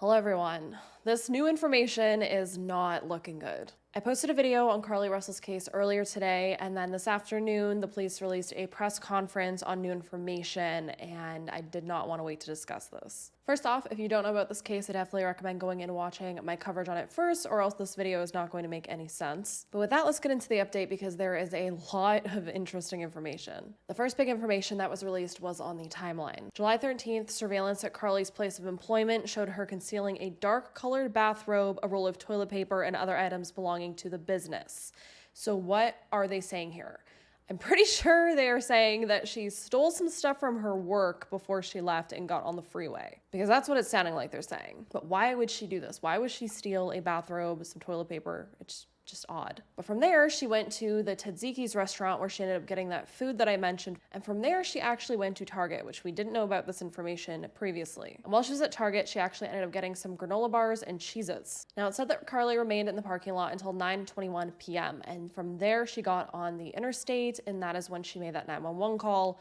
Hello everyone. This new information is not looking good. I posted a video on Carlee Russell's case earlier today, and then this afternoon the police released a press conference on new information, and I did not want to wait to discuss this. First off, if you don't know about this case, I definitely recommend going and watching my coverage on it first, or else this video is not going to make any sense. But with that, let's get into the update because there is a lot of interesting information. The first big information that was released was on the timeline. July 13th, surveillance at Carlee's place of employment showed her concealing a dark-colored bathrobe, a roll of toilet paper, and other items belonging to the business. So what are they saying here? I'm pretty sure they are saying that she stole some stuff from her work before she left and got on the freeway, because that's what it's sounding like they're saying. But why would she do this? Why would she steal a bathrobe, some toilet paper? It's just odd. But from there, she went to the Tzatzikis restaurant where she ended up getting that food that I mentioned. And from there, she actually went to Target, which we didn't know about this information previously. And while she was at Target, she actually ended up getting some granola bars and Cheez-Its. Now, it said that Carlee remained in the parking lot until 9:21 p.m. And from there, she got on the interstate, and that is when she made that 911 call,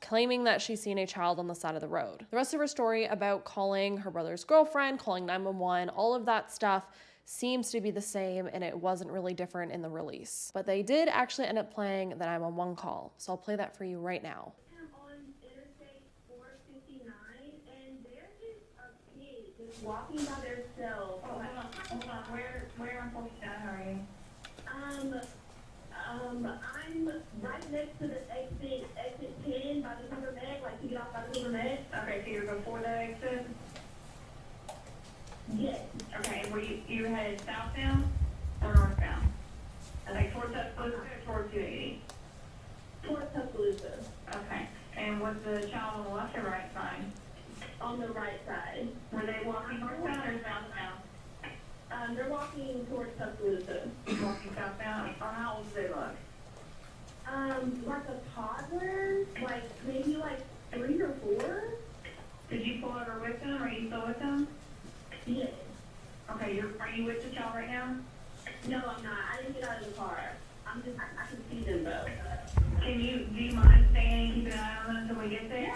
claiming that she's seen a child on the side of the road. The rest of her story about calling her brother's girlfriend, calling 911, all of that stuff seems to be the same, and it wasn't really different in the release. But they did actually end up playing the 911 call, so I'll play that for you right now. I'm on Interstate 459, and there's just a kid just walking by themselves. Oh, hold on. Where am I supposed to stand? How are you? I'm right next to the exit 10 by the Silver Med, like to get off by the Silver Med. Okay, so you're before the exit? Yes. Okay, and were you headed southbound or northbound? Like towards Tuscaloosa or towards 280? Towards Tuscaloosa. Okay, and was the child on the left or right side? On the right side. Were they walking northbound or southbound? They're walking towards Tuscaloosa. Walking southbound? Or how old do they look? Like a toddler, like maybe like 3 or 4. Did you pull over with them? Are you still with them? Yes. Okay, are you with the child right now? No, I'm not. I didn't get out of the car. I can see them though. Do you mind staying and keeping an eye on them until we get there?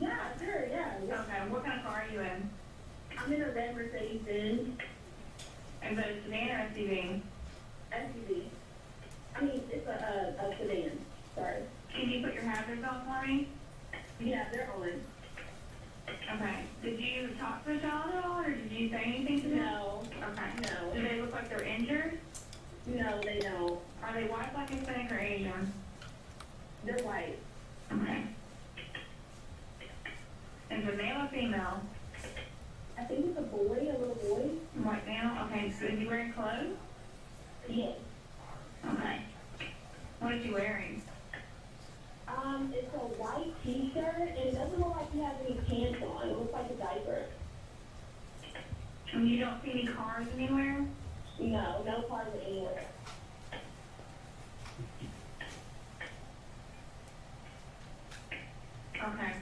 Yeah, sure, yeah. Okay, what kind of car are you in? I'm in a red Mercedes-Benz Is it a sedan or SUV? SUV. I mean, it's a sedan. Sorry. Can you put your hazards on for me? Yeah, they're on. Okay. Did you talk to the child at all, or did you say anything to them? No. Okay. No. Do they look like they're injured? No, they don't. Are they white, black, Hispanic, or Asian? They're white. Okay. Is it male or female? I think it's a boy, a little boy. White male? Okay, so is he wearing clothes? Yes. Okay. What is he wearing? It's a white t-shirt, and it doesn't look like he has any pants on. It looks like a diaper. And you don't see any cars anywhere? No, no cars anywhere. Okay.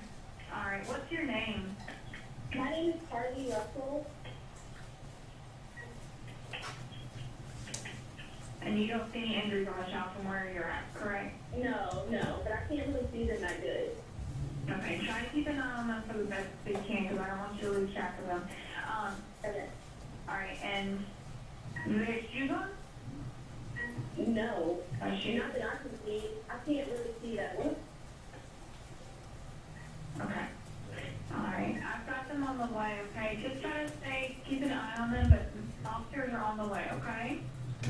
All right. What's your name? My name is Carlee Russell. And you don't see any injuries on the child from where you're at, correct? No, but I can't really see them that good. Okay. Try to keep an eye on them for the best that you can, because I don't want you to lose track of them. Okay. All right. And do they have shoes on? No. Shoes? Not that I can see. I can't really see that one. Okay. All right. I've got them on the way, okay? Just try to keep an eye on them, but the officers are on the way, okay?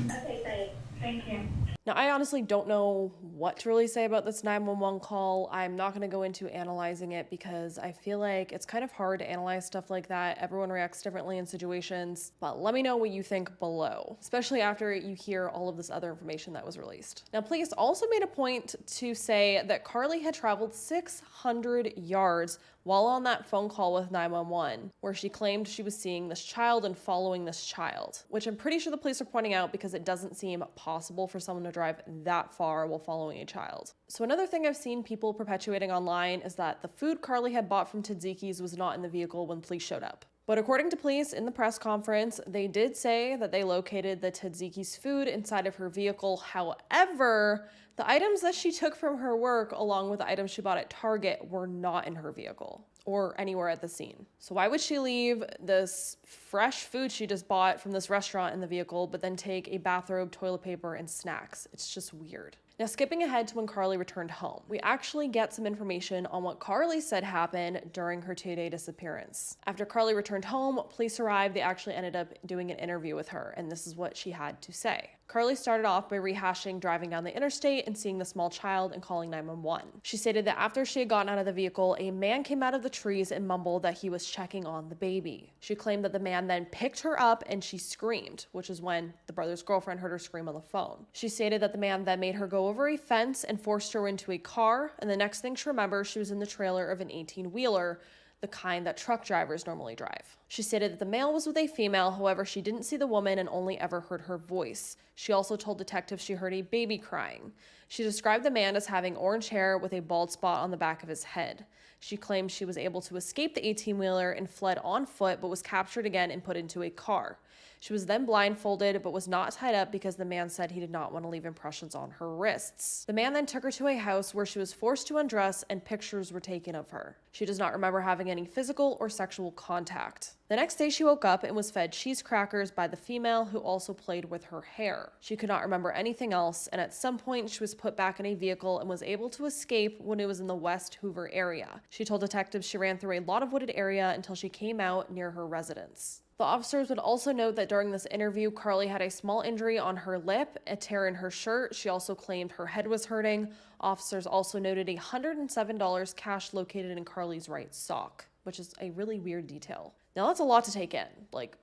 Okay, thanks. Thank you. Now, I honestly don't know what to really say about this 911 call. I'm not going to go into analyzing it because I feel like it's kind of hard to analyze stuff like that. Everyone reacts differently in situations, but let me know what you think below, especially after you hear all of this other information that was released. Now, police also made a point to say that Carlee had traveled 600 yards while on that phone call with 911, where she claimed she was seeing this child and following this child, which I'm pretty sure the police are pointing out because it doesn't seem possible for someone to drive that far while following a child. So another thing I've seen people perpetuating online is that the food Carlee had bought from Tzatzikis was not in the vehicle when police showed up. But according to police in the press conference, they did say that they located the Tzatzikis food inside of her vehicle. However, the items that she took from her work, along with the items she bought at Target, were not in her vehicle. or anywhere at the scene. So why would she leave this fresh food she just bought from this restaurant in the vehicle, but then take a bathrobe, toilet paper, and snacks? It's just weird. Now, skipping ahead to when Carlee returned home, we actually get some information on what Carlee said happened during her 2-day disappearance. After Carlee returned home, police arrived. They actually ended up doing an interview with her, and this is what she had to say. Carlee started off by rehashing driving down the interstate and seeing the small child and calling 911. She stated that after she had gotten out of the vehicle, a man came out of the trees and mumbled that he was checking on the baby. She claimed that the man then picked her up and she screamed, which is when the brother's girlfriend heard her scream on the phone. She stated that the man then made her go over a fence and forced her into a car, and the next thing she remembers, she was in the trailer of an 18-wheeler, the kind that truck drivers normally drive. She stated that the male was with a female, however, she didn't see the woman and only ever heard her voice. She also told detectives she heard a baby crying. She described the man as having orange hair with a bald spot on the back of his head. She claimed she was able to escape the 18-wheeler and fled on foot, but was captured again and put into a car. She was then blindfolded, but was not tied up because the man said he did not want to leave impressions on her wrists. The man then took her to a house where she was forced to undress and pictures were taken of her. She does not remember having any physical or sexual contact. The next day she woke up and was fed cheese crackers by the female who also played with her hair. She could not remember anything else, and at some point she was put back in a vehicle and was able to escape when it was in the West Hoover area. She told detectives she ran through a lot of wooded area until she came out near her residence. The officers would also note that during this interview, Carlee had a small injury on her lip, a tear in her shirt. She also claimed her head was hurting. Officers also noted $107 cash located in Carlee's right sock, which is a really weird detail. Now that's a lot to take in, like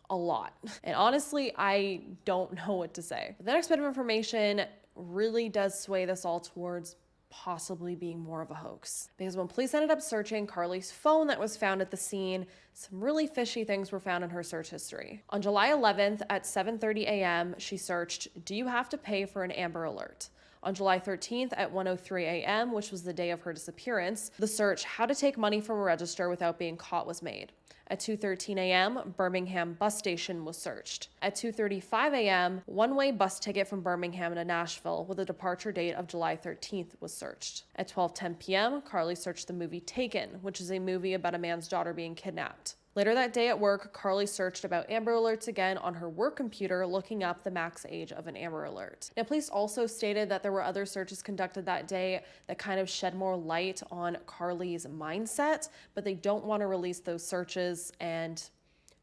a lot. And honestly, I don't know what to say. The next bit of information really does sway this all towards possibly being more of a hoax. Because when police ended up searching Carlee's phone that was found at the scene, some really fishy things were found in her search history. On July 11th at 7:30 a.m., she searched, "Do you have to pay for an Amber Alert?" On July 13th at 1:03 a.m., which was the day of her disappearance, the search, "How to take money from a register without being caught," was made. At 2:13 a.m., Birmingham bus station was searched. At 2:35 a.m., one-way bus ticket from Birmingham to Nashville with a departure date of July 13th was searched. At 12:10 p.m., Carlee searched the movie Taken, which is a movie about a man's daughter being kidnapped. Later that day at work, Carlee searched about Amber Alerts again on her work computer, looking up the max age of an Amber Alert. Now, police also stated that there were other searches conducted that day that kind of shed more light on Carlee's mindset, but they don't want to release those searches, and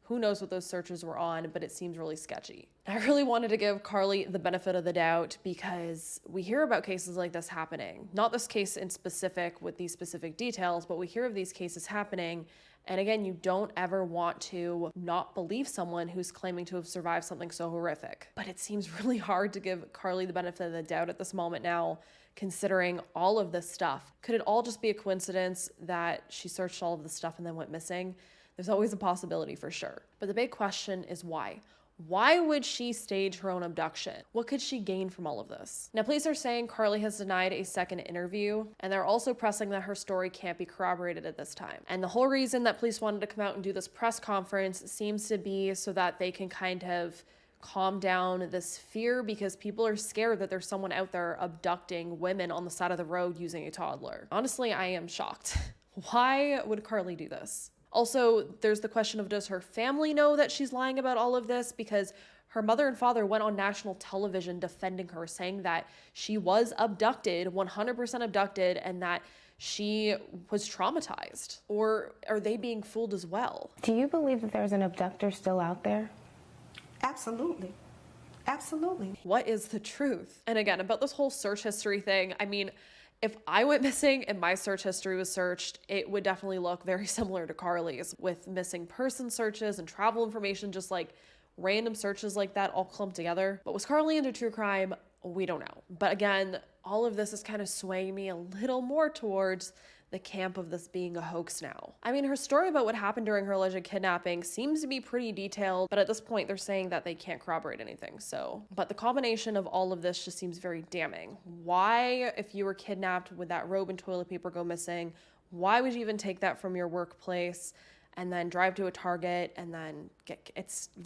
who knows what those searches were on, but it seems really sketchy. I really wanted to give Carlee the benefit of the doubt because we hear about cases like this happening. Not this case in specific with these specific details, but we hear of these cases happening. And again, you don't ever want to not believe someone who's claiming to have survived something so horrific. But it seems really hard to give Carlee the benefit of the doubt at this moment now, considering all of this stuff. Could it all just be a coincidence that she searched all of this stuff and then went missing? There's always a possibility for sure. But the big question is why? Why would she stage her own abduction? What could she gain from all of this? Now, police are saying Carlee has denied a second interview, and they're also pressing that her story can't be corroborated at this time. And the whole reason that police wanted to come out and do this press conference seems to be so that they can kind of calm down this fear, because people are scared that there's someone out there abducting women on the side of the road using a toddler. Honestly, I am shocked. Why would Carlee do this? Also, there's the question of, does her family know that she's lying about all of this? Because her mother and father went on national television defending her, saying that she was abducted, 100% abducted, and that she was traumatized. Or are they being fooled as well? Do you believe that there's an abductor still out there? Absolutely. Absolutely. What is the truth? And again, about this whole search history thing, I mean, if I went missing and my search history was searched, it would definitely look very similar to Carlee's, with missing person searches and travel information, just like random searches like that all clumped together. But was Carlee into true crime? We don't know. But again, all of this is kind of swaying me a little more towards the camp of this being a hoax now. I mean, her story about what happened during her alleged kidnapping seems to be pretty detailed, but at this point they're saying that they can't corroborate anything, so. But the combination of all of this just seems very damning. Why, if you were kidnapped, would that robe and toilet paper go missing? Why would you even take that from your workplace and then drive to a Target and then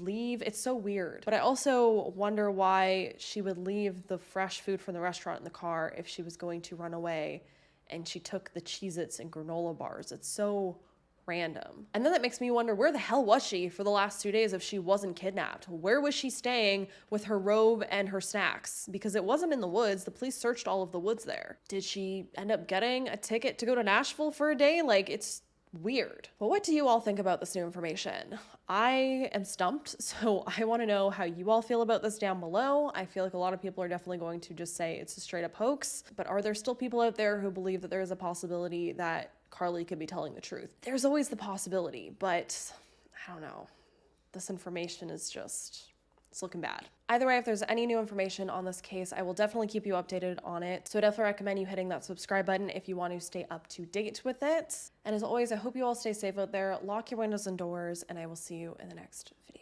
leave? It's so weird. But I also wonder why she would leave the fresh food from the restaurant in the car if she was going to run away and she took the Cheez-Its and granola bars. It's so random. And then that makes me wonder, where the hell was she for the last 2 days if she wasn't kidnapped? Where was she staying with her robe and her snacks? Because it wasn't in the woods. The police searched all of the woods there. Did she end up getting a ticket to go to Nashville for a day? Like, it's weird. But what do you all think about this new information? I am stumped, so I want to know how you all feel about this down below. I feel like a lot of people are definitely going to just say it's a straight up hoax, but are there still people out there who believe that there is a possibility that Carlee could be telling the truth? There's always the possibility, but I don't know. This information is just, it's looking bad. Either way, if there's any new information on this case, I will definitely keep you updated on it. So I definitely recommend you hitting that subscribe button if you want to stay up to date with it. And as always, I hope you all stay safe out there, lock your windows and doors, and I will see you in the next video.